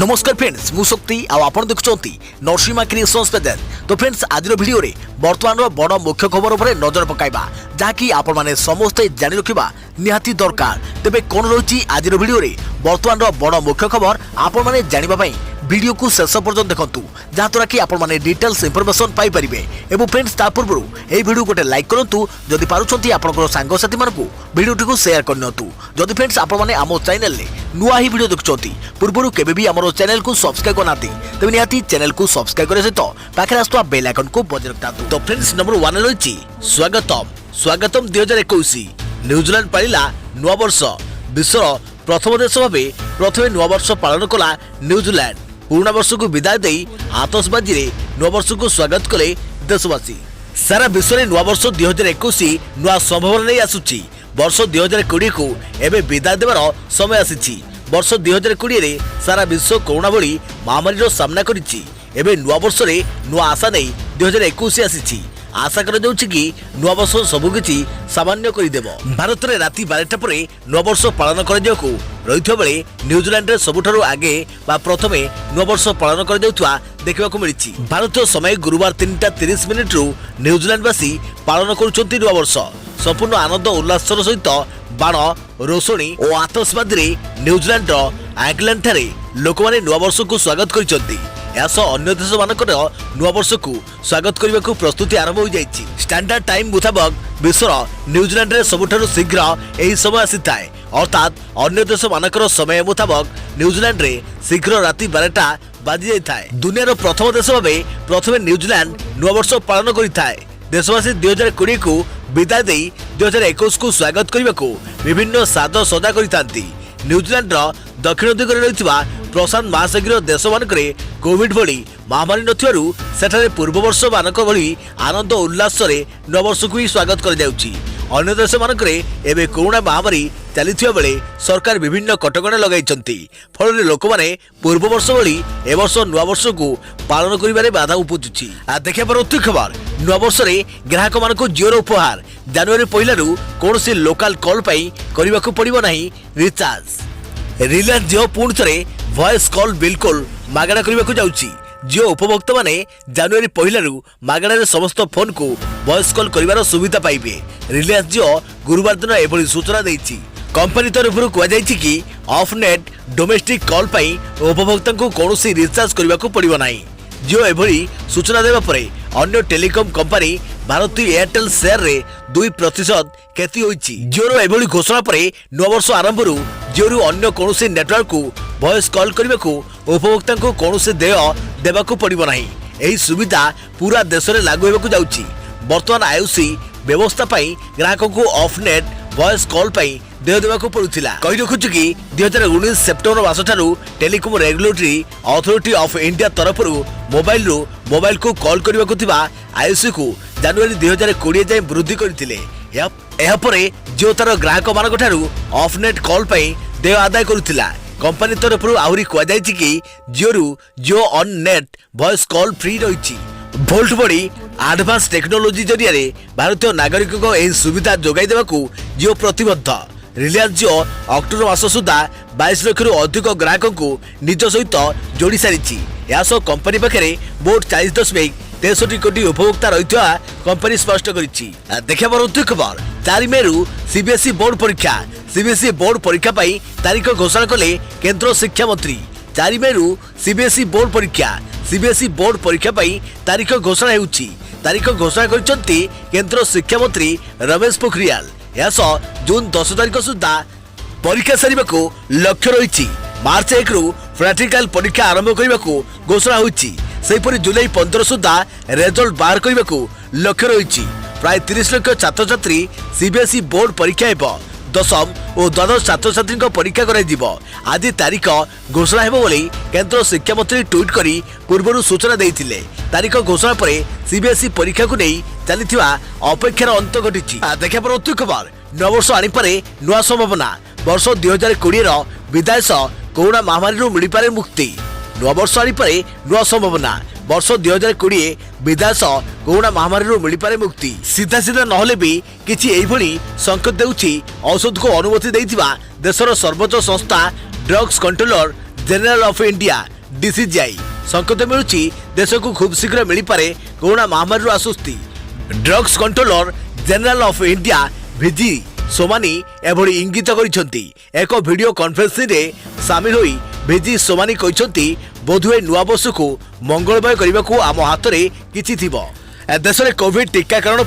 नमस्कार फ्रेंड्स मु शक्ति आपण देखुंती नरसिंहा क्रिएशंस पेज। तो फ्रेंड्स आज वीडियो रे वर्तमान बड़ मुख्य खबर उपर नजर पकाइबा जहाँकि आपण माने समस्ते जानि रखिबा निहाती दरकार। तेबे कोन रही आज वीडियो रे वर्तमान बड़ मुख्य खबर आपण माने जानिबा पई वीडियो को शेष पर्यंत देखंतु जहाँद्वारा कि आपण माने डिटेल्स इंफॉर्मेशन पाई परिबे। एवं फ्रेंड्स ता पूर्व ए वीडियो गोटे लाइक करंतु जदि पारुछंती आपनकर सांग साथी मानकु वीडियो को शेयर करनतु। जदि फ्रेंड्स आपण माने आमो चैनल ले नुआ ही वीडियो देखुछंती पूर्व केबे भी हमरो चैनल को सब्सक्राइब करनाती तबे निहाती चैनल को सब्सक्राइब करे सहित पाखे आस्तुवा बेल आइकन को बजाय रखतातु। तो फ्रेंड्स नंबर 1 रही स्वागतम 2021 न्यूजीलैंड पाइला नुआ वर्ष विश्वर प्रथम देश भाव प्रथम नुआ वर्ष पालन कला न्यूजीलैंड। पुराना वर्ष को विदाय दे आतशबाजी रे नुआ वर्ष को स्वागत कले देशवासी। सारा विश्व में नुआ वर्ष 2021 नुआ संभावना नहीं आसुची। वर्ष 2020 को एवं विदाय देवार समय आसी। वर्ष 2020 रे सारा विश्व कोरोना भली महामारी सामना करिछि। एवं नुआ वर्ष रे नुआ आशा नहीं 2021 आसी। आशा कर नुआ वर्ष सबकि सामान्य करदेव। भारत में राति 12टा पर नुआ वर्ष पालन कर रही बेले न्यूजीलैंड रे सबुठारु आगे बा प्रथमे नुआ वर्ष पालन कर देखा मिली। भारतीय समय गुरुवार 3:30 रु न्यूजीलैंडवासी पालन करुछंती नुआ वर्ष। संपूर्ण आनंद उल्लास सहित बाण रोषणी और आतशबाजी न्यूजीलैंड ऑकलैंड ठारे लोक मैंने नुआ वर्ष को स्वागत करछंती। अन्य देश मानकर नुआ वर्ष को स्वागत करने को प्रस्तुति आरंभ हो जाइछि। स्टैंडर्ड टाइम मुताबक विश्वर न्यूजीलैंड रे सबुठारु शीघ्र यही समय आसी थाए अर्थात अन्य देश मानकर समय मुताबक न्यूजीलैंड रे शीघ्र राति 12टा बाजी जाई थाए। दुनियार प्रथम देश भावे प्रथमे न्यूजीलैंड नुआ वर्ष पालन करिथाए। देशवासी 2020 को विदाय दे 2021 को स्वागत करने को विभिन्न साज सजा करिथांती। न्यूजीलैंड दक्षिण दिगरे रहितबा प्रशांत महासागर देश मानकरे कोविड भली महामारी नथिबारु सेठारे पूर्व वर्ष मानक भली आनंद उल्लास रे नव वर्ष को ही स्वागत कर जाउची। अन्य देश मानकरे एबे कोरोना महामारी चलिथिबा बेले सरकार विभिन्न कटकणा लगाइछंती। फल लोक माने पूर्व वर्ष भली ए वर्ष नुआ वर्ष को पालन करिबारे बाधा उपजुची। आ देखिया पर अति खबर नुआ वर्ष रे ग्राहक मानको जिओर उपहार जनवरी 1 रु कोनोसी लोकल कॉल पई करिबाकू पड़िबो नाही रिचार्ज। रिलायंस जिओ पुणी थे वॉइस कॉल बिल्कुल मागणा करने को जाउची। जिओ उपभोक्ता माने जनवरी 1 रु मागणारे समस्त फोन को वॉइस कॉल करिवार सुविधा पाइबे। रिलायंस जिओ गुरुवार दिन एभली सूचना देइछि। कंपनी तरफ कहुଯାଇଛି कि ऑफ नेट डोमेस्टिक कॉल पई उपभोक्ता को कौनसी रिचार्ज करने को पड़िबो नाही। जिओ एभली सूचना देवा परे अन्य टेलीकॉम कंपनी भारतीय एयरटेल शेयर रे 2% क्षति होइछि। जिओर एभली घोषणा परे नुआ वर्ष आरंभ रु जिओ अन्य कौनसी नेटवर्क को वॉइस कॉल करने को उपभोक्ता को कौनसी देय देवाकू पड़िबो नाही। एही सुविधा पूरा देश में लागू होबाकू जाउछि। वर्तमान आयुषी व्यवस्था पाई ग्राहक को ऑफ नेट वॉइस कॉल पाई देय देवाकू पड़ुथिला। कहि रखुछु कि 2019 सेप्टेम्बर मास ठारू telecom regulatory authority of India तरफ मोबाइल को कॉल करबाकू थिबा आयुषी को जनवरी 2020 जाए वृद्धि करथिले। जिओ तार ग्राहक मान ऑफ नेट कॉल पाई देय आदाय करुथिला। कंपनी तरफ आहरी कहुଯାଇଛି कि Jio on net voice call free रही। वोल्ट बड़ी एडवांस टेक्नोलोजी जरिया भारतीय नागरिक को यह सुविधा जोगाई देवाकू जिओ प्रतिबद्ध। रिलायंस जिओ अक्टोबर मास सुधा 22 लाख रु अधिक ग्राहक को निज सहित जोड़ी सारी। यासह कंपनी पाखे मोट 40.63 कोटी उपभोक्ता रही कंपनी स्पष्ट करिछि। देखा पर खबर 4 मे रु सीबीएसई बोर्ड परीक्षा। सीबीएसई बोर्ड परीक्षा पाई तारीख घोषणा कले केंद्र शिक्षा मंत्री। 4 मे रु सीबीएसई बोर्ड परीक्षा। सीबीएसई बोर्ड परीक्षा पाई तारीख घोषणा होउछि। तारीख घोषणा करिसंती केंद्र शिक्षा मंत्री रमेश पोखरियाल। यासह जून 10 तारीख सुधा परीक्षा सारिबा को लक्ष्य रही। मार्च 1 रु प्रैक्टिकल परीक्षा आरंभ करने को घोषणा होइछि। सेहीपरि जुलाई 15 सुधा रिजल्ट बाहर करने को लक्ष्य रही। प्राय 30 लाख छात्र छात्री सीबीएसई बोर्ड परीक्षा हेब। दशम और द्वादश छात्र छात्री परीक्षा कर आज तारीख घोषणा हेब बोली केंद्र शिक्षा मंत्री ट्वीट करी पूर्व सूचना देइथिले। तारीख घोषणा पर सीबीएसई परीक्षा को नहीं चली अपेक्षार अंत घटी। देखा पर अति खबर नव वर्ष आनीपारे नुआ संभावना। वर्ष 2020 विदाय कोरोना महामारी मिल पारे मुक्ति। नुआ वर्ष आनीपारे नुआ संभावना। वर्ष 2020 विदाय कोरोना महामारी मिल पारे मुक्ति। सीधा सीधा नहले भी किछि एइभली संकेत देउछि औषध को अनुमति देइथिबा देशर सर्वोच्च संस्था drugs controller general of India DCGI संकेत मिलुची देश को खूब शीघ्र मिल पारे कोरोना महामारी आश्वस्ति। Drugs controller general of India VG Somani एभली इंगित करिसेंती। एक वीडियो कॉन्फ्रेंस रे शामिल होई VG सोमानी कहिसेंती बोधुए नुआ वर्ष को मंगलमय करने को आम हाथ में किछि थिबो। देश में कोविड टीकाकरण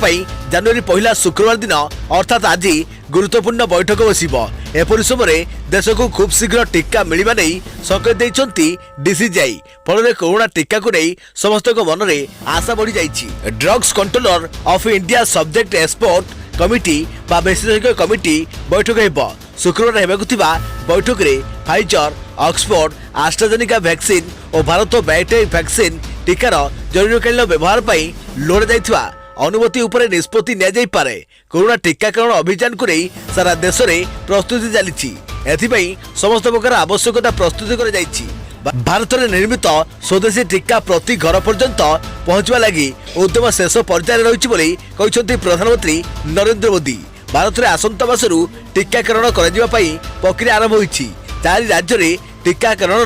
जनवरी 1 शुक्रवार दिन अर्थात आज गुरुत्वपूर्ण बैठक बसिबो। एपरि समय देश को खूब शीघ्र टीका मिलवा नहीं संकेत देइछंती DCGI। फल कोरोना टीका को नहीं समस्त मन में आशा बढ़ी जाइछि। Drugs controller of India subject expert committee बा विशेषज्ञ कमिटी बैठक हेबो। शुक्रवार हेबाकु थिबा बैठक रे फाइजर, ऑक्सफोर्ड, एस्ट्राजेनेका वैक्सीन और भारत बायोटेक वैक्सीन टीकार जरूरीकालीन व्यवहार पर लोड़ा जाइथिबा अनुमति उपरे निष्पत्ति निया जाई पारे। कोरोना टीकाकरण अभियान को नहीं सारा देश में प्रस्तुति चली एथिपाई समस्त प्रकार आवश्यकता प्रस्तुति कर जाइछि। भारत में निर्मित स्वदेशी टीका प्रति घर पर्यंत पहुंचवा लगी उद्यम शेष पर्यायर रही कहते प्रधानमंत्री नरेंद्र मोदी। भारत में आसंता मासरू टीकाकरण प्रक्रिया आरंभ होइछि। 4 राज्य में टीकाकरण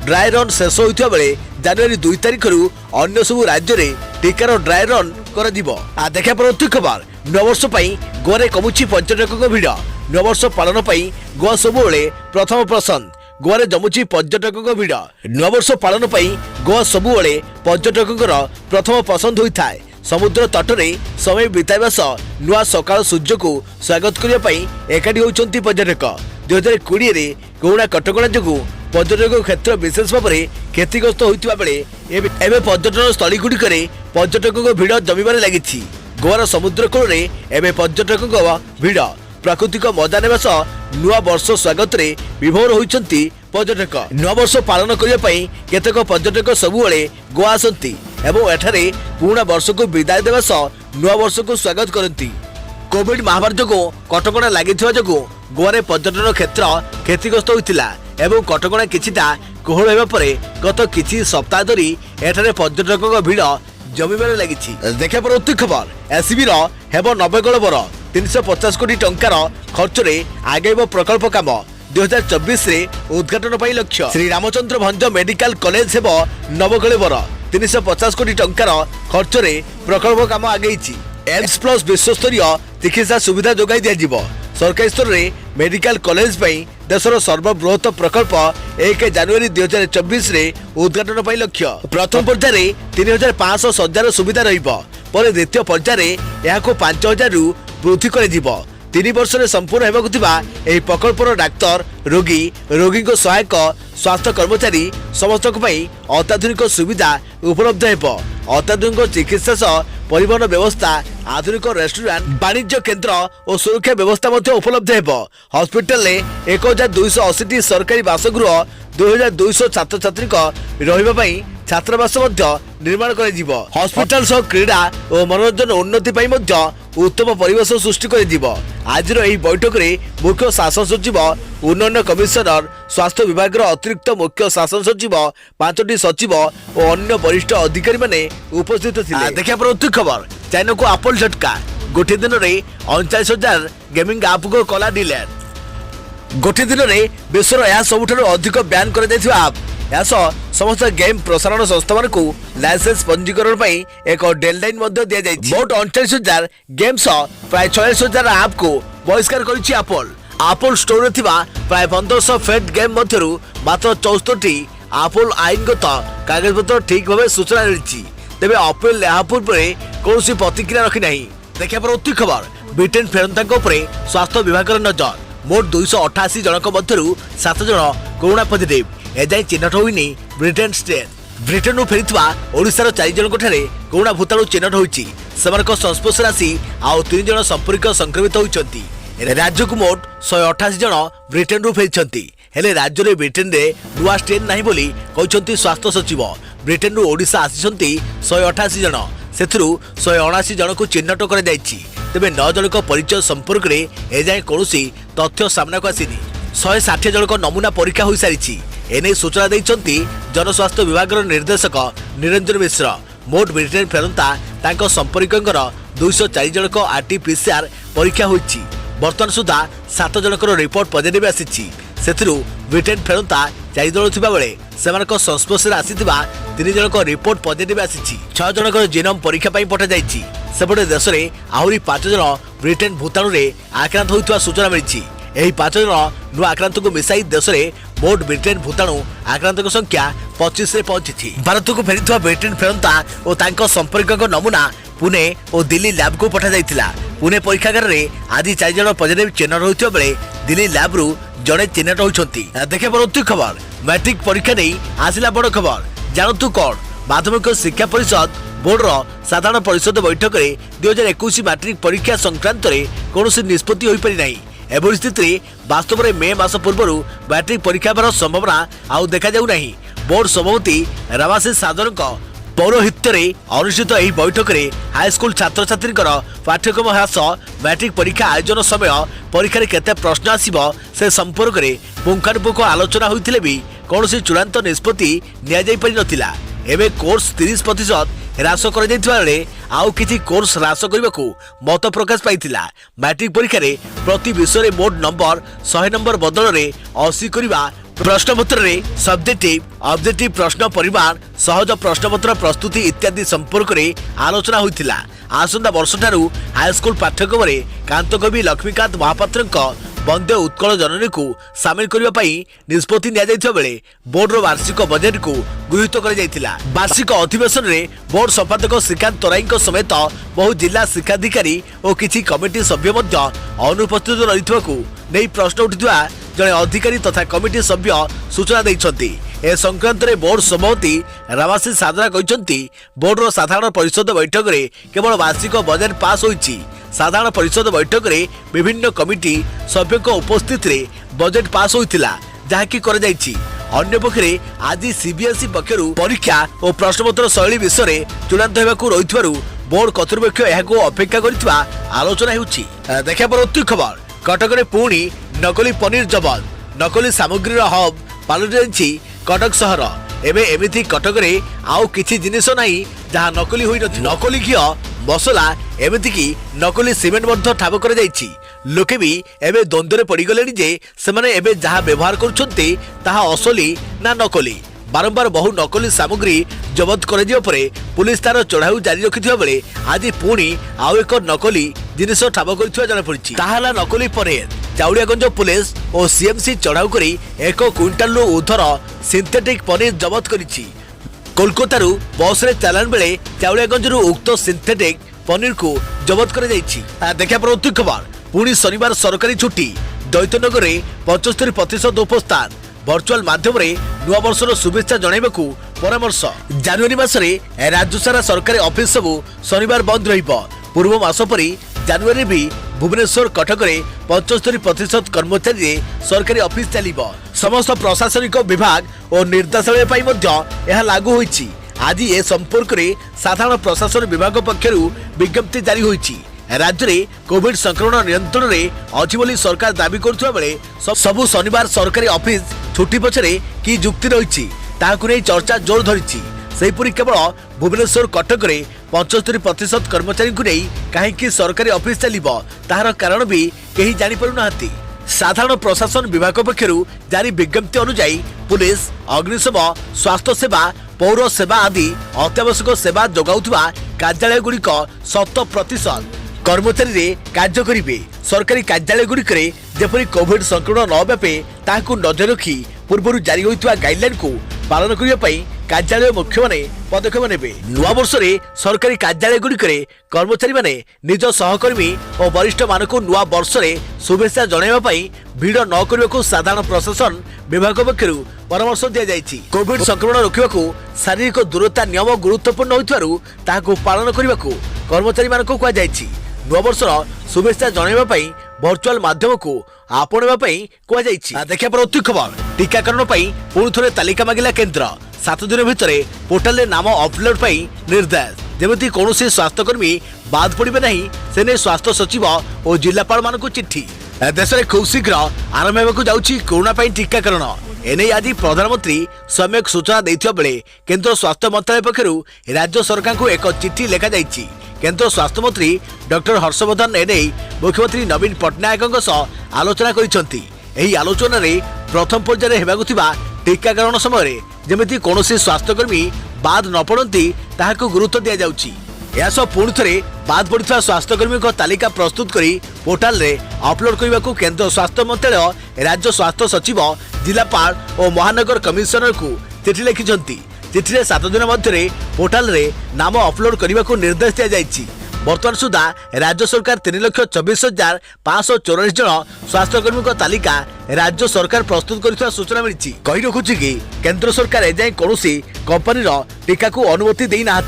ड्राई रन शेष होता बेले जनवरी 2 तारिख अन्य सब राज्य में टीकार ड्राई रन कर देखा परवर्ती खबर। नववर्ष गोवा में कमुची पर्यटकों भिड़। नववर्ष पालन गोवा सबुले प्रथम पसंद। गोवा में जमुची पर्यटकों भिड़। नववर्ष पालन गोवा सबुले पर्यटकों प्रथम पसंद होता है। समुद्र तट में समय बिताइबा सह नुआ सकाळ सूर्य को स्वागत करने एकाठी होती पर्यटक। 2020 रे कोरोना कटकणा जो पर्यटक क्षेत्र विशेष भाव में क्षतिग्रस्त होता बेले एवं पर्यटन स्थली गुड़िक पर्यटकों भिड़ जमीबार लगी। गोवार समुद्र कूल में पर्यटकों भिड़ प्राकृतिक मजा ने नुआ वर्ष स्वागत रे विभोर होती पर्यटक। नुआ वर्ष पालन करने केतक पर्यटक सबुले गोवा आसती एवं एठारे पुराणा वर्ष को विदाय देवा सह नुआ वर्ष को स्वागत करती। कोविड महामारी जो कटकणा लगी जो गोवा पर्यटन क्षेत्र क्षतिग्रस्त होता एवं कटकणा किछिटा कोहल होगा पर गत किछि सप्ताह धरी एठारे पर्यटकों भिड़ जमीबार लगी। देखा परवर्ती खबर। एससीबी हेब 90 गलबर 350 कोटी टंकार खर्च रे आगेब प्रकल्प काम 2024 रे उद्घाटन पाई लक्ष्य। श्री रामचंद्र भंज मेडिकल कॉलेज हेब नवगलेबर 350 कोटी टंकार खर्च रे प्रकल्प काम आगेइछि। एम्स प्लस विश्वस्तरीय चिकित्सा सुविधा जोगाई दिया। सरकारी स्तर में मेडिकल कॉलेज देशर सर्वबृहत प्रकल्प 1 जनवरी 2024 रे उद्घाटन पाई लक्ष्य। प्रथम पर्याय 3500 शय्यार सुविधा रही द्वितीय पर्याय 5000 रु वृद्धि कर 3 वर्ष में संपूर्ण होगा प्रकल्पर डाक्तर रोगी रोगी सहायक स्वास्थ्य कर्मचारी समस्त अत्याधुनिक सुविधा उपलब्ध हो। अत्याधुनिक चिकित्सा सह परिवहन व्यवस्था आधुनिक रेस्टोरेंट वाणिज्य केन्द्र और सुरक्षा व्यवस्था उपलब्ध हो। हॉस्पिटल में 1280 सरकारी बासगृह 2200 छात्र छात्री रही छात्रावास निर्माण कर। हॉस्पिटल सह क्रीड़ा और मनोरंजन उन्नति उत्तम परिवेश सृष्टि कर। आज बैठक में मुख्य शासन सचिव उन्नयन कमिशनर स्वास्थ्य विभाग अतिरिक्त मुख्य शासन सचिव 5टी सचिव और अन्य वरिष्ठ अधिकारी माने उपस्थित थे। देखा परवर्ती खबर। चाइना को एप्पल झटका। गोटे दिन में 39,000 गेमिंग ऐप को कला डिलीट। गोटे दिन में विश्वर यह सबुठारु अधिक बैन कर समस्त गेम प्रसारण संस्था को लाइसेंस पंजीकरण एक डेडलाइन दि जाए। मोट 39,000 गेम सह प्राय 46,000 ऐप को बहिष्कार करिछि एप्पल। एप्पल स्टोर में प्राय 1500 फेड गेम मध्यरु मात्र 64टी एप्पल आईनगत कागजपत्र ठीक भाव सूचना मिली। तेज एप्पल यह पूर्व कौन प्रतिक्रिया रखी ना। देखा परवर्ती खबर। ब्रिटेन फेरंता स्वास्थ्य विभाग नजर। मोट 288 जनक मध्यरु 7 जन कोरोना पॉजिटिव एजाई चिन्हट होइनी ब्रिटेन स्ट्रेन। ब्रिटेन फेरीथिबा ओडिशार 4 जनक ठारे कोरोना भूताणु चिन्हट होइछि। सेमानक संस्पर्श राशि आउ 3 जन संपर्क संक्रमित होइछन्ति। राज्य को मोट 188 जन ब्रिटेन फेरिछन्ति। हेले राज्य में ब्रिटेन रे नुआ स्ट्रेन नाही बोली कहउछन्ति स्वास्थ्य सचिव। ब्रिटेन ओडिशा आसिछन्ति 188 जन सेथुरु 179 जन को चिन्हट कर जाइछि। तेबे 9 जनक परिचय संपर्क रे एजाई कोनोसी तथ्य सामना को आसिनी। 160 जनक नमूना परीक्षा हो सारी एने सूचना देइछन्ति जनस्वास्थ्य विभाग निर्देशक निरंजन मिश्र। मोट ब्रिटेन फेरंता तांको संपर्कंकर 204 जनक आरटीपीसीआर परीक्षा होइछि। वर्तमान सुधा 7 जनकर रिपोर्ट पॉजिटिव आसीछि। ସେଥିରୁ ବ୍ରିଟେନ୍ ଫେରନ୍ତା 4 ଜଣ ଥିବା ବେଳେ ସେମାନଙ୍କ ସଂସ୍ପର୍ଶରେ ଆସିଥିବା 3 ଜଣଙ୍କ ରିପୋର୍ଟ ପଜିଟିଭ ଆସିଛି। 6 ଜଣଙ୍କର ଜିନୋମ୍ ପରୀକ୍ଷା ପାଇଁ ପଠାଯାଇଛି। ସେପଟେ ଦେଶରେ ଆହୁରି 5 ଜଣ ବ୍ରିଟେନ୍ ଭୂତାଣୁରେ ଆକ୍ରାନ୍ତ ହୋଇଥିବା ସୂଚନା ମିଳିଛି। ଏହି 5 ଜଣ ନୂଆ ଆକ୍ରାନ୍ତଙ୍କୁ ମିଶାଇ ଦେଶରେ ମୋଟ ବ୍ରିଟେନ୍ ଭୂତାଣୁ ଆକ୍ରାନ୍ତଙ୍କ ସଂଖ୍ୟା 25ରେ ପହଞ୍ଚିଛି। ଭାରତକୁ ଫେରିଥିବା ବ୍ରିଟେନ୍ ଫେରନ୍ତା ଓ ତାଙ୍କ ସମ୍ପର୍କଙ୍କ ନମୁନା ପୁନେ ଓ ଦିଲ୍ଲୀ ଲ୍ୟାବ୍କୁ ପଠାଯାଇଥିଲା। ପୁନେ ପରୀକ୍ଷାଗାରରେ ଆଜି 4 ଜଣ ପଜିଟିଭ ଚିହ୍ନଟ ହୋଇଥିବା ବେଳେ ଦିଲ୍ଲୀ ଲ୍ୟାବ୍ରୁ ଜଣେ ଚିହ୍ନଟ ହୋଇଛନ୍ତି। ଦେଖେ ପରବର୍ତ୍ତୀ ଖବର, ମ୍ୟାଟ୍ରିକ ପରୀକ୍ଷା ନେଇ ଆସିଲା ବଡ଼ ଖବର। ଜାଣନ୍ତୁ କ'ଣ? ମାଧ୍ୟମିକ ଶିକ୍ଷା ପରିଷଦ ବୋର୍ଡର ସାଧାରଣ ପରିଷଦ ବୈଠକରେ 2021 ମାଟ୍ରିକ ପରୀକ୍ଷା ସଂକ୍ରାନ୍ତରେ କୌଣସି ନିଷ୍ପତ୍ତି ହୋଇପାରି ନାହିଁ। ଏଭଳି ସ୍ଥିତିରେ ବାସ୍ତବରେ ମେ ମାସ ପୂର୍ବରୁ ମାଟ୍ରିକ ପରୀକ୍ଷା ହେବାର ସମ୍ଭାବନା ଆଉ ଦେଖାଯାଉ ନାହିଁ। ବୋର୍ଡ ସଭାପତି ରାମାଶିଷ ସାଦରଙ୍କ ପୌରୋହିତ୍ୟରେ ଅନୁଷ୍ଠିତ ଏହି ବୈଠକରେ ହାଇସ୍କୁଲ ଛାତ୍ରଛାତ୍ରୀଙ୍କର ପାଠ୍ୟକ୍ରମ ହ୍ରାସ, ମାଟ୍ରିକ ପରୀକ୍ଷା ଆୟୋଜନ ସମୟ, ପରୀକ୍ଷାରେ କେତେ ପ୍ରଶ୍ନ ଆସିବ ସେ ସମ୍ପର୍କରେ ପୁଙ୍ଖାନୁପୁଙ୍ଖ ଆଲୋଚନା ହୋଇଥିଲେ ବି କୌଣସି ଚୂଡ଼ାନ୍ତ ନିଷ୍ପତ୍ତି ନିଆଯାଇପାରିନଥିଲା। ଏବେ କୋର୍ସ 30% ହ୍ରାସ କରାଯାଇଥିବା ବେଳେ ଆଉ କିଛି କୋର୍ସ ହ୍ରାସ କରିବାକୁ ମତ ପ୍ରକାଶ ପାଇଥିଲା। ମାଟ୍ରିକ ପରୀକ୍ଷାରେ ପ୍ରତି ବିଷୟରେ ମୋଟ ନମ୍ବର 100 ନମ୍ବର ବଦଳରେ 80 କରିବା, ପ୍ରଶ୍ନପତ୍ରରେ ସବଜେକ୍ଟିଭ ଅବଜେକ୍ଟିଭ ପ୍ରଶ୍ନ ପରିମାଣ, ସହଜ ପ୍ରଶ୍ନପତ୍ର ପ୍ରସ୍ତୁତି ଇତ୍ୟାଦି ସମ୍ପର୍କରେ ଆଲୋଚନା ହୋଇଥିଲା। ଆସନ୍ତା ବର୍ଷଠାରୁ ହାଇସ୍କୁଲ ପାଠ୍ୟକ୍ରମରେ କାନ୍ତକବି ଲକ୍ଷ୍ମୀକାନ୍ତ ମହାପାତ୍ରଙ୍କ ବନ୍ଦେ ଉତ୍କଳ ଜନନୀକୁ ସାମିଲ କରିବା ପାଇଁ ନିଷ୍ପତ୍ତି ନିଆଯାଇଥିବା ବେଳେ ବୋର୍ଡର ବାର୍ଷିକ ବଜେଟକୁ ଗୃହୀତ କରାଯାଇଥିଲା। ବାର୍ଷିକ ଅଧିବେଶନରେ ବୋର୍ଡ ସମ୍ପାଦକ ଶ୍ରୀକାନ୍ତ ତରାଇଙ୍କ ସମେତ ବହୁ ଜିଲ୍ଲା ଶିକ୍ଷାଧିକାରୀ ଓ କିଛି କମିଟି ସଭ୍ୟ ମଧ୍ୟ ଅନୁପସ୍ଥିତ ରହିଥିବାକୁ ନେଇ ପ୍ରଶ୍ନ ଉଠିଥିବା ଜଣେ ଅଧିକାରୀ ତଥା କମିଟି ସଭ୍ୟ ସୂଚନା ଦେଇଛନ୍ତି। ଏ ସଂକ୍ରାନ୍ତରେ ବୋର୍ଡ ସଭାପତି ରାମାଶିଷ ସାଦରା କହିଛନ୍ତି, ବୋର୍ଡର ସାଧାରଣ ପରିଷଦ ବୈଠକରେ କେବଳ ବାର୍ଷିକ ବଜେଟ୍ ପାସ୍ ହୋଇଛି। ସାଧାରଣ ପରିଷଦ ବୈଠକରେ ବିଭିନ୍ନ କମିଟି ସଭ୍ୟଙ୍କ ଉପସ୍ଥିତିରେ ବଜେଟ୍ ପାସ୍ ହୋଇଥିଲା, ଯାହାକି କରାଯାଇଛି। ଅନ୍ୟପକ୍ଷରେ ଆଜି ସିବିଏସ୍ଇ ପକ୍ଷରୁ ପରୀକ୍ଷା ଓ ପ୍ରଶ୍ନପତ୍ର ଶୈଳୀ ବିଷୟରେ ଚୂଡ଼ାନ୍ତ ହେବାକୁ ରହିଥିବାରୁ ବୋର୍ଡ କର୍ତ୍ତୃପକ୍ଷ ଏହାକୁ ଅପେକ୍ଷା କରିଥିବା ଆଲୋଚନା ହେଉଛି। ଦେଖିବା ପରବର୍ତ୍ତୀ ଖବର, କଟକରେ ପୁଣି ନକଲି ପନିର ଜବତ। ନକଲି ସାମଗ୍ରୀର ହବ୍ ପାଲଟିଯାଇଛି କଟକ ସହର। ଏବେ ଏମିତି କଟକରେ ଆଉ କିଛି ଜିନିଷ ନାହିଁ ଯାହା ନକଲି ହୋଇନଥିବ। ନକଲି ଘିଅ, ମସଲା, ଏମିତିକି ନକଲି ସିମେଣ୍ଟ ମଧ୍ୟ ଠାବ କରାଯାଇଛି। ଲୋକେ ବି ଏବେ ଦ୍ୱନ୍ଦ୍ୱରେ ପଡ଼ିଗଲେଣି ଯେ ସେମାନେ ଏବେ ଯାହା ବ୍ୟବହାର କରୁଛନ୍ତି ତାହା ଅସଲି ନା ନକଲି। ବାରମ୍ବାର ବହୁ ନକଲି ସାମଗ୍ରୀ ଜବତ କରାଯିବା ପରେ ପୁଲିସ ତାର ଚଢ଼ାଉ ଜାରି ରଖିଥିବା ବେଳେ ଆଜି ପୁଣି ଆଉ ଏକ ନକଲି ଜିନିଷ ଠାବ କରିଥିବା ଜଣାପଡ଼ିଛି। ତାହା ହେଲା ନକଲି ପନିର। ଚାଉଳିଆଗଞ୍ଜ ପୁଲିସ ଓ ସିଏମ୍ସି ଚଢ଼ାଉ କରି 1 କ୍ୱିଣ୍ଟାଲରୁ ଉର୍ଦ୍ଧ୍ୱର ସିନ୍ଥେଟିକ୍ ପନିର ଜବତ କରିଛି। କୋଲକାତାରୁ ବସ୍ରେ ଚାଲାଣ ବେଳେ ଚାଉଳିଆଗଞ୍ଜରୁ ଉକ୍ତ ସିନ୍ଥେଟିକ୍ ପନିରକୁ ଜବତ କରାଯାଇଛି। ଦେଖିବା ପରବର୍ତ୍ତୀ ଖବର, ପୁଣି ଶନିବାର ସରକାରୀ ଛୁଟି। ଦୈତ୍ୟନଗରରେ 75% ଉପସ୍ଥାନ। ଭର୍ଚୁଆଲ ମାଧ୍ୟମରେ ନୂଆବର୍ଷର ଶୁଭେଚ୍ଛା ଜଣାଇବାକୁ ପରାମର୍ଶ। ଜାନୁଆରୀ ମାସରେ ରାଜ୍ୟସାରା ସରକାରୀ ଅଫିସ ସବୁ ଶନିବାର ବନ୍ଦ ରହିବ। ପୂର୍ବ ମାସ ପରି ଜାନୁଆରୀ ବି ଭୁବନେଶ୍ୱର, କଟକରେ 75% କର୍ମଚାରୀରେ ସରକାରୀ ଅଫିସ ଚାଲିବ। ସମସ୍ତ ପ୍ରଶାସନିକ ବିଭାଗ ଓ ନିର୍ଦ୍ଦେଶାଳୟ ପାଇଁ ମଧ୍ୟ ଏହା ଲାଗୁ ହୋଇଛି। ଆଜି ଏ ସମ୍ପର୍କରେ ସାଧାରଣ ପ୍ରଶାସନ ବିଭାଗ ପକ୍ଷରୁ ବିଜ୍ଞପ୍ତି ଜାରି ହୋଇଛି। ରାଜ୍ୟରେ କୋଭିଡ ସଂକ୍ରମଣ ନିୟନ୍ତ୍ରଣରେ ଅଛି ବୋଲି ସରକାର ଦାବି କରୁଥିବା ବେଳେ ସବୁ ଶନିବାର ସରକାରୀ ଅଫିସ ଛୁଟି ପଛରେ କି ଯୁକ୍ତି ରହିଛି ତାହାକୁ ନେଇ ଚର୍ଚ୍ଚା ଜୋର ଧରିଛି। ସେହିପରି କେବଳ ଭୁବନେଶ୍ୱର, କଟକରେ 75% କର୍ମଚାରୀଙ୍କୁ ନେଇ କାହିଁକି ସରକାରୀ ଅଫିସ ଚାଲିବ ତାହାର କାରଣ ବି କେହି ଜାଣିପାରୁନାହାନ୍ତି। ସାଧାରଣ ପ୍ରଶାସନ ବିଭାଗ ପକ୍ଷରୁ ଜାରି ବିଜ୍ଞପ୍ତି ଅନୁଯାୟୀ ପୁଲିସ, ଅଗ୍ନିଶମ, ସ୍ୱାସ୍ଥ୍ୟ ସେବା, ପୌର ସେବା ଆଦି ଅତ୍ୟାବଶ୍ୟକ ସେବା ଯୋଗାଉଥିବା କାର୍ଯ୍ୟାଳୟଗୁଡ଼ିକ 100% କର୍ମଚାରୀରେ କାର୍ଯ୍ୟ କରିବେ। ସରକାରୀ କାର୍ଯ୍ୟାଳୟଗୁଡ଼ିକରେ ଯେପରି କୋଭିଡ ସଂକ୍ରମଣ ନ ବ୍ୟାପେ ତାହାକୁ ନଜର ରଖି ପୂର୍ବରୁ ଜାରି ହୋଇଥିବା ଗାଇଡଲାଇନକୁ ପାଳନ କରିବା ପାଇଁ କାର୍ଯ୍ୟାଳୟ ମୁଖ୍ୟମାନେ ପଦକ୍ଷେପ ନେବେ। ନୂଆବର୍ଷରେ ସରକାରୀ କାର୍ଯ୍ୟାଳୟଗୁଡ଼ିକରେ କର୍ମଚାରୀମାନେ ନିଜ ସହକର୍ମୀ ଓ ବରିଷ୍ଠମାନଙ୍କୁ ନୂଆ ବର୍ଷରେ ଶୁଭେଚ୍ଛା ଜଣାଇବା ପାଇଁ ଭିଡ଼ ନ କରିବାକୁ ସାଧାରଣ ପ୍ରଶାସନ ବିଭାଗ ପକ୍ଷରୁ ପରାମର୍ଶ ଦିଆଯାଇଛି। କୋଭିଡ ସଂକ୍ରମଣ ରୋକିବାକୁ ଶାରୀରିକ ଦୂରତା ନିୟମ ଗୁରୁତ୍ୱପୂର୍ଣ୍ଣ ହୋଇଥିବାରୁ ତାହାକୁ ପାଳନ କରିବାକୁ କର୍ମଚାରୀମାନଙ୍କୁ କୁହାଯାଇଛି। ନୂଆବର୍ଷର ଶୁଭେଚ୍ଛା ଜଣାଇବା ପାଇଁ ଭର୍ଚୁଆଲ ମାଧ୍ୟମକୁ ଆପଣେଇବା ପାଇଁ କୁହାଯାଇଛି। ଦେଖିବା ପରବର୍ତ୍ତୀ ଖବର, ଟିକାକରଣ ପାଇଁ ପୁଣି ଥରେ ତାଲିକା ମାଗିଲା କେନ୍ଦ୍ର। 7 ଦିନ ଭିତରେ ପୋର୍ଟାଲରେ ନାମ ଅପଲୋଡ ପାଇଁ ନିର୍ଦ୍ଦେଶ। ଯେମିତି କୌଣସି ସ୍ୱାସ୍ଥ୍ୟକର୍ମୀ ବାଦ ପଡ଼ିବେ ନାହିଁ ସେ ନେଇ ସ୍ୱାସ୍ଥ୍ୟ ସଚିବ ଓ ଜିଲ୍ଲାପାଳମାନଙ୍କୁ ଚିଠି। ଦେଶରେ ଖୁବ୍ ଶୀଘ୍ର ଆରମ୍ଭ ହେବାକୁ ଯାଉଛି କରୋନା ପାଇଁ ଟିକାକରଣ। ଏନେଇ ଆଜି ପ୍ରଧାନମନ୍ତ୍ରୀ ସମ୍ୟକ ସୂଚନା ଦେଇଥିବା ବେଳେ କେନ୍ଦ୍ର ସ୍ୱାସ୍ଥ୍ୟ ମନ୍ତ୍ରାଳୟ ପକ୍ଷରୁ ରାଜ୍ୟ ସରକାରଙ୍କୁ ଏକ ଚିଠି ଲେଖାଯାଇଛି। କେନ୍ଦ୍ର ସ୍ୱାସ୍ଥ୍ୟମନ୍ତ୍ରୀ ଡକ୍ଟର ହର୍ଷବର୍ଦ୍ଧନ ଏନେଇ ମୁଖ୍ୟମନ୍ତ୍ରୀ ନବୀନ ପଟ୍ଟନାୟକଙ୍କ ସହ ଆଲୋଚନା କରିଛନ୍ତି। ଏହି ଆଲୋଚନାରେ प्रथम पर्यायर हेबाकु थिबा टीकाकरण समय जेमिति कोनोसी स्वास्थ्यकर्मी बाद न पड़ती ताहाको गुरुत्व दिया जाउची। यासो पुणी थे बाद पड़ता स्वास्थ्यकर्मी तालिका प्रस्तुत करी पोर्टाल रे अपलोड करने को केंद्र स्वास्थ्य मंत्रालय राज्य स्वास्थ्य सचिव जिलापाल और महानगर कमिशनर को चिठी लिखिंट। चिठी 7 दिन मध्य पोर्टाल रे नाम अपलोड करने को निर्देश दिया जायछि। वर्तमान सुधा राज्य सरकार 3,24,544 जन स्वास्थ्यकर्मी तालिका राज्य सरकार प्रस्तुत कर सूचना मिली। कही रखुची कि केंद्र सरकार एजाए कौन कंपानी टीका को अनुमति देना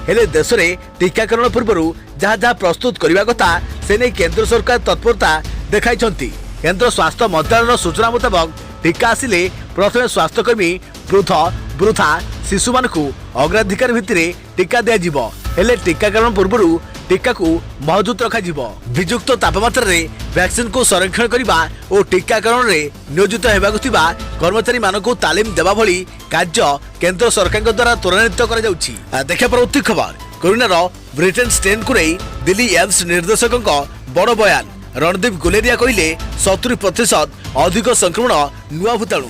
हेले देश में टीकाकरण पूर्व जहाँ जहाँ प्रस्तुत करने कथा से नहीं केंद्र सरकार तत्परता देखाई। केंद्र स्वास्थ्य मंत्रालय सूचना मुताबक टीका आसिले प्रथम स्वास्थ्यकर्मी वृद्धा शिशु मान अग्राधिकार भित्तिरे टीका दिया हेले टीकाकरण पूर्व टीका को मौजूद रखा विजुक्त तापमात्रा रे वैक्सीन को संरक्षण करने और टीकाकरण रे नियोजित होगाकु थिबा कर्मचारी मानकु तालीम देवा भली कार्य केंद्र सरकार द्वारा त्वरान्वित करा जाउछि। देखा परवर्ती खबर कोरोनार ब्रिटेन स्ट्रेन को नहीं दिल्ली एम्स निर्देशक बड़ बयान। रणदीप गुलेरिया कहले 70% अधिक संक्रमण नुआ भूताणु।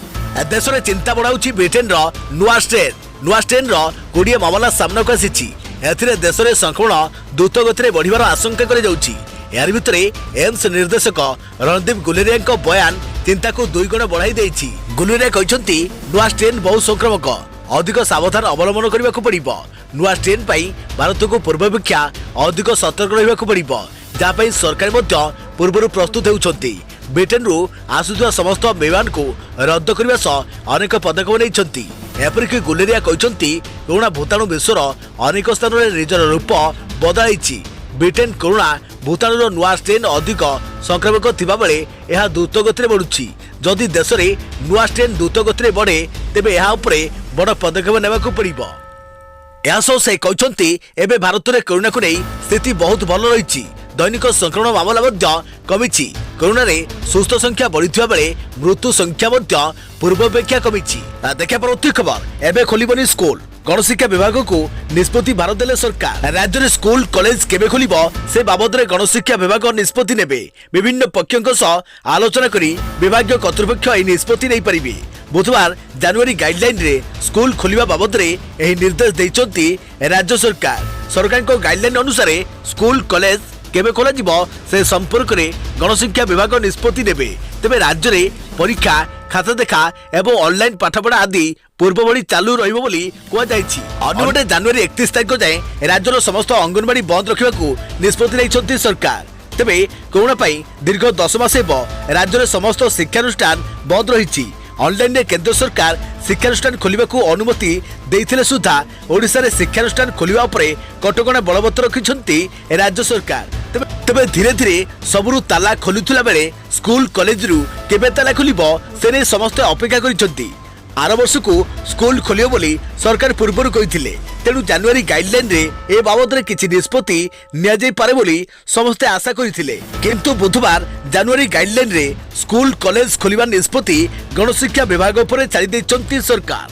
देश में चिंता बढ़ाऊँ ब्रिटेन नुआ स्ट्रेन 20 मामला सामना को आसी। एथिरे देश में संक्रमण द्रुत गति बढ़िबार आशंका करा जाउछि। यार भितरे एम्स निर्देशक रणदीप गुलेरिया बयान चिंता को 2 गुण बढ़ाई देछि। गुलेरिया कहते नुआ स्ट्रेन बहु संक्रामक, अधिक सावधान अवलंबन करने को पड़िबो। नुआ स्ट्रेन पाई भारत को पूर्वापेक्षा अधिक सतर्क रहिबाकु पड़िबो, जहाँ सरकार मध्य पूर्व प्रस्तुत होउछन्ति। ब्रिटेन रु आसुवा समस्त विमान को रद्द करने सह अनेक पदक्षेप नहीं। एपरिक गुलेरिया कहते कोरोना भूताणु विश्वर अनेक स्थान में निजर रूप बदलाई। ब्रिटेन कोरोना भूताणुर नुआ स्ट्रेन अधिक संक्रामक थिबा बेले यह द्रुत गति बढ़ुछि। जदि देश में नुआ स्ट्रेन द्रुत गति बढ़े तेबे यह उपरे बड़ पदक्षेप नेबाकु पड़िबो। यासो से कहते एबे भारत में कोरोना को नहीं स्थिति बहुत भल रही। दैनिक संक्रमण मामला कमी। कोरोना रे सुस्थ संख्या बढ़िया बेले मृत्यु संख्या पूर्वापेक्षा कमी। देखा परवर्ती खबर एबे खोलिबनी स्कूल। गणशिक्षा विभाग को निष्पत्ति भारत देले सरकार। राज्य में स्कूल कॉलेज केबे खोलिबो से बाबद में गणशिक्षा विभाग निष्पत्ति नेबे। विभिन्न पक्षों सह आलोचना करी विभागीय कर्तृपक्ष यह निष्पत्ति नहीं पारिबे। बुधवार जनवरी गाइडलाइन रे स्कूल खोलिबा बाबद रे एही निर्देश दैछन्ती राज्य सरकार। सरकार को गाइडलाइन अनुसार स्कूल कॉलेज केबे खोला जिवो से संपर्क में गणशिक्षा विभाग निष्पत्ति नेबे। तेबे राज्य में परीक्षा खाता देखा एवं ऑनलाइन पाठपढ़ा आदि पूर्व भली चालू रहिबो बोली कुआଯାଇଛି। अन्यपटे जनवरी 31 तारिख जाए राज्यर समस्त अंगनवाड़ी बंद रखा निष्पत्ति नहीं सरकार। तेबे कोरोना पाई दीर्घ 10 मास राज्य में समस्त शिक्षानुष्ठान बंद रही। ऑनलाइन रे केंद्र सरकार शिक्षानुष्ठान खोलिबा को अनुमति देइथिले सुधा ओडिसा रे शिक्षानुष्ठान खोलिबा उपरे कटकणा बलवत्तर रखिछन्ती राज्य सरकार। तेबे धीरे धीरे सबुरु ताला खोलुथिला बेले स्कूल कॉलेज रु केबे ताला खोलिबो से नै समस्त अपेक्षा करिछन्ती। आर वर्ष को स्कूल खोलियो बोली सरकार पूर्व कही। तेणु जनवरी गाइडलाइन रे ए बाबद रे किछि निष्पत्ति निया जाई पारे बोली समस्ते आशा करिथिले। किंतु बुधवार जनवरी गाइडलाइन रे स्कूल कॉलेज खोलिबा निष्पत्ति गणशिक्षा विभाग उपरे छाड़ी दैछन्ती सरकार।